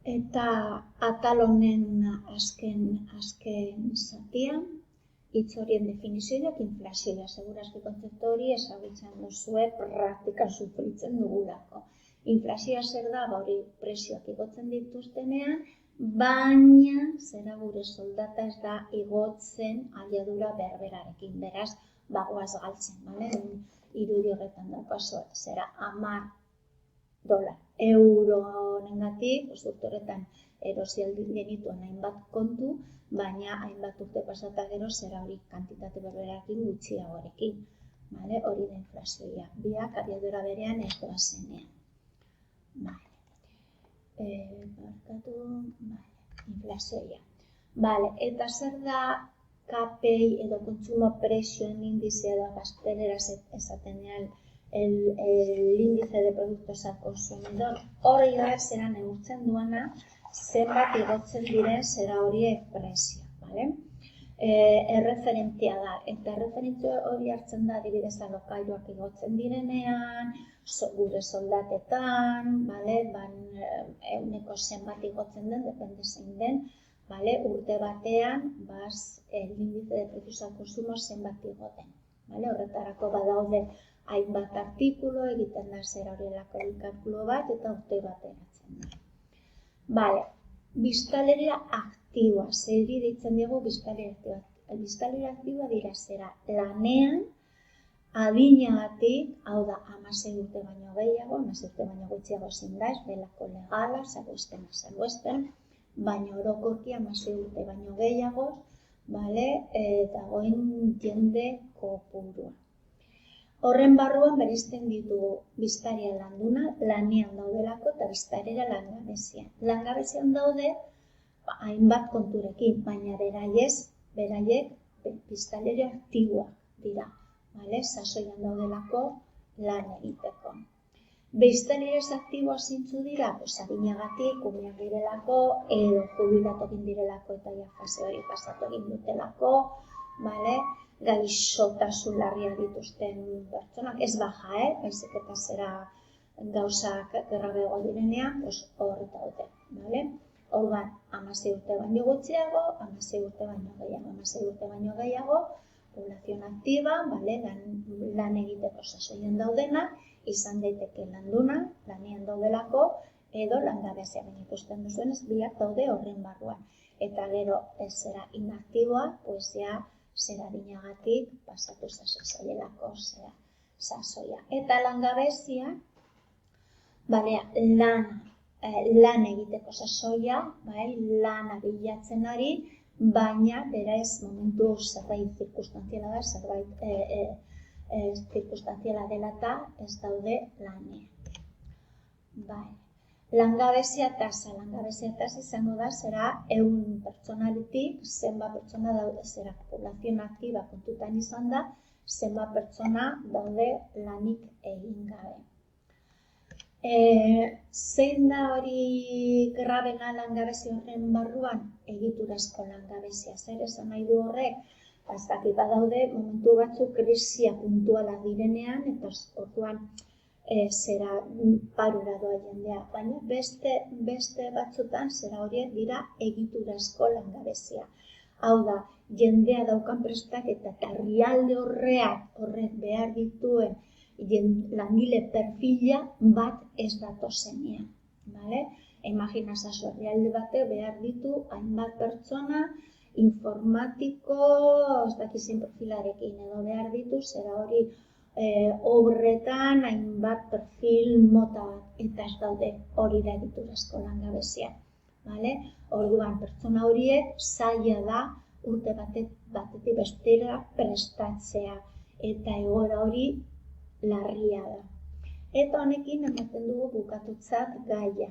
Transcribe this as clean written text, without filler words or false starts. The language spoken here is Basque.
Eta atal honen azken zatian, hitz horien definizioak inflazioa. Segurazki kontzeptu hori ezagutzen duzue praktikan sufritzen dugulako. Inflazioa zer da, hori prezioak igotzen dituztenean, baina zera gure soldata ez da igotzen abiadura berberarekin. Beraz, bagoaz galtzen, bale? Irudi horretan daukazu, zera $10 euro honengatik, urte horretan erosi genituen hainbat kontu, baina hainbat urte pasata gero zera hori kantitate berberarekin gutxiagorekin. Hori da inflazioa. Biak abiadura berean ez doazenean. Inflazioa. Eta zer da KPI edo kontsumo prezioen indizea da gazteleraz esaten el índice de productos al consumidor. Hori da zera neurtzen duana zenbat igotzen diren zera horiek prezioa. Erreferentzia da, eta erreferentzia hori hartzen da adibidez alokairuak igotzen direnean, gure soldatetan, eguneko zenbat igotzen den, depende zein den, urte batean, el índice de precios al consumo zenbat igoten. Horretarako badaude hainbat artikulu, egiten da zera horielako kalkulo bat, eta urte bateratzen da. Biztanleria aktiboa, zeri deitzen dugu biztanleria aktiboa. Biztanleria aktiboa dira zera lanean, adinagatik, hau da, 16 urte baino gehiago, 16 urte baino gutxiago ezin da, ez delako legala, salbuespen, baina orokorki 16 urte baino gehiago, dagoen jende kopurua. Horren barruan bereizten ditugu biztanleria landuna, lanean daudelako, eta biztanleria langabezian. Langabezian daude hainbat konturekin, baina beraiek biztanleria aktiboak dira. Sasoian daudelako lan egiteko. Biztanleria aktiboak zintzu dira, adinagatik, umeak direlako, edo jubilatu egin direlako eta fase hori pasatu egin dutelako, gaixotasun larria dituzten pertsonak, ez baja, baizik eta zera gauzak grabego direnean, hor daude. Orduan, 16 urte baino gutxiago, 16 urte baino gehiago, poblazion aktiba, lan egiteko sasoian daudena, izan daiteke landuna, lanean daudelako, edo langabezia baina ikusten duzuenez, biak daude horren barruan. Eta gero ez zera inaktiboa, zera dinagatik pasatu zaielako zera sasoia. Eta langabezia, lan egiteko sasoia, lana bilatzen ari, baina beraz momentu zerbait zirkustanziala da, zerbait zirkustanziala dela eta ez daude lanean. Langabezia tasa izango da, zera 100 pertsonalitik, zenbat pertsona daude, zera poblazion aktiba kontutan izan da, zenbat pertsona daude lanik egin gabe. Zein da hori grabena langabezia horren barruan? Egiturazko langabezia. Zer esan nahi du horrek? Ez dakit badaude momentu batzuk krisia puntuala direnean, eta orduan zera parura doa jendea. Baina beste batzutan zera horiek dira egiturazko langabezia. Hau da, jendea daukan prestaketa eta herrialde horrek behar dituen langile perfila bat ez datozenean. Imaginazazu herrialde batek behar ditu hainbat pertsona informatiko, ez dakizien profilarekin edo behar ditu, zera hori obretan hainbat perfil mota bat, eta ez daude hori da egiturazko langabezia. Orduan, pertsona horiek zaila da urte batetik bestera prestatzea, eta egoera hori larria da. Eta honekin ematen dugu bukatutzat gaia.